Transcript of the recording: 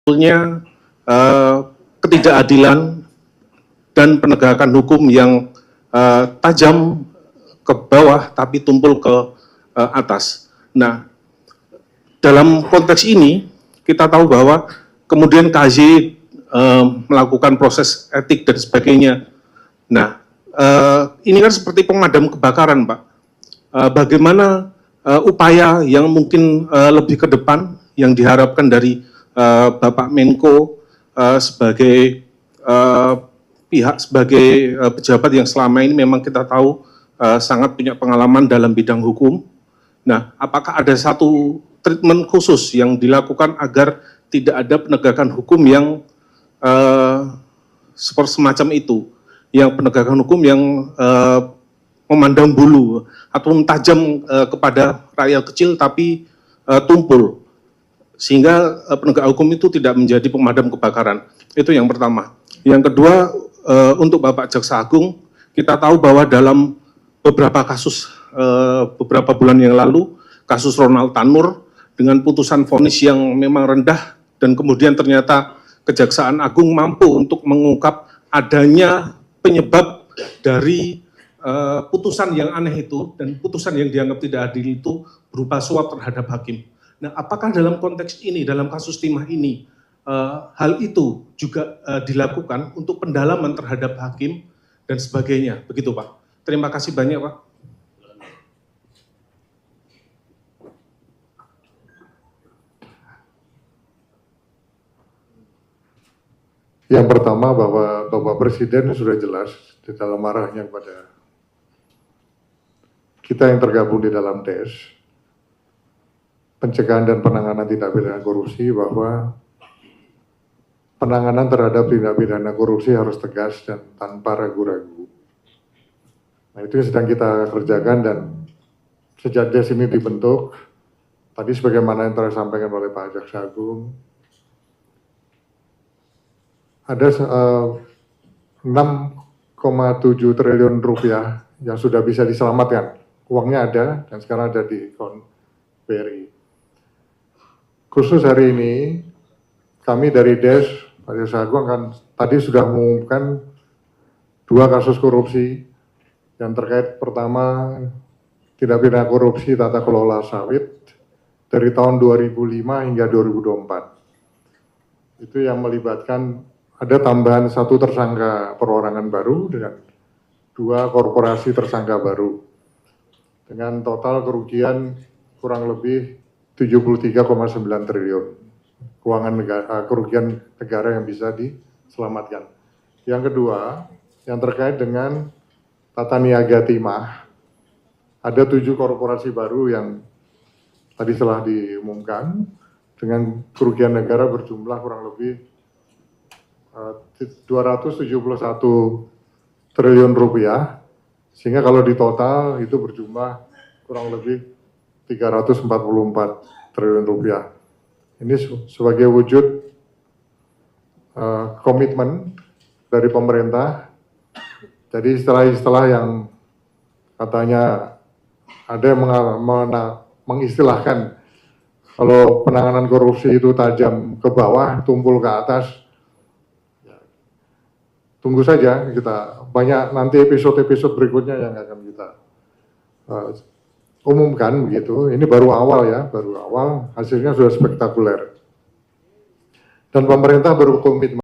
sebetulnya ketidakadilan dan penegakan hukum yang tajam ke bawah tapi tumpul ke atas. Nah, dalam konteks ini kita tahu bahwa kemudian KJ melakukan proses etik dan sebagainya. Nah, ini kan seperti pemadam kebakaran, Pak. Bagaimana upaya yang mungkin lebih ke depan yang diharapkan dari Bapak Menko sebagai pihak, sebagai pejabat yang selama ini memang kita tahu sangat punya pengalaman dalam bidang hukum. Nah, apakah ada satu treatment khusus yang dilakukan agar tidak ada penegakan hukum yang seperti semacam itu, yang penegakan hukum yang memandang bulu atau tajam kepada rakyat kecil tapi tumpul, sehingga penegak hukum itu tidak menjadi pemadam kebakaran. Itu yang pertama. Yang kedua, untuk Bapak Jaksa Agung, kita tahu bahwa dalam beberapa kasus beberapa bulan yang lalu, kasus Ronald Tanur dengan putusan vonis yang memang rendah dan kemudian ternyata Kejaksaan Agung mampu untuk mengungkap adanya penyebab dari putusan yang aneh itu dan putusan yang dianggap tidak adil itu berupa suap terhadap hakim. Nah, apakah dalam konteks ini, dalam kasus timah ini, hal itu juga dilakukan untuk pendalaman terhadap hakim dan sebagainya, begitu Pak? Terima kasih banyak Pak. Yang pertama bahwa Bapak Presiden sudah jelas di dalam arahnya kepada kita yang tergabung di dalam DES, pencegahan dan penanganan tindak pidana korupsi, bahwa penanganan terhadap tindak pidana korupsi harus tegas dan tanpa ragu-ragu. Nah, itu yang sedang kita kerjakan, dan sejak DES ini dibentuk, tadi sebagaimana yang telah disampaikan oleh Pak Jaksa Agung, ada 6,7 triliun rupiah yang sudah bisa diselamatkan. Uangnya ada dan sekarang ada di akun BRI. Khusus hari ini, kami dari DES, Pak Jaksa Agung kan tadi sudah mengumumkan 2 kasus korupsi yang terkait, pertama tindak pidana korupsi tata kelola sawit dari tahun 2005 hingga 2024. Itu yang melibatkan ada tambahan 1 tersangka perorangan baru dengan 2 korporasi tersangka baru dengan total kerugian kurang lebih 73,9 triliun keuangan negara, kerugian negara yang bisa diselamatkan. Yang kedua, yang terkait dengan tata niaga timah, ada 7 korporasi baru yang tadi telah diumumkan dengan kerugian negara berjumlah kurang lebih 271 triliun rupiah, sehingga kalau di total itu berjumlah kurang lebih 344 triliun rupiah. Ini sebagai wujud komitmen dari pemerintah. Jadi istilah-istilah yang katanya ada yang mengistilahkan kalau penanganan korupsi itu tajam ke bawah, tumpul ke atas. Tunggu saja, kita banyak nanti episode-episode berikutnya yang akan kita umumkan begitu. Ini baru awal ya, baru awal, hasilnya sudah spektakuler. Dan pemerintah berkomitmen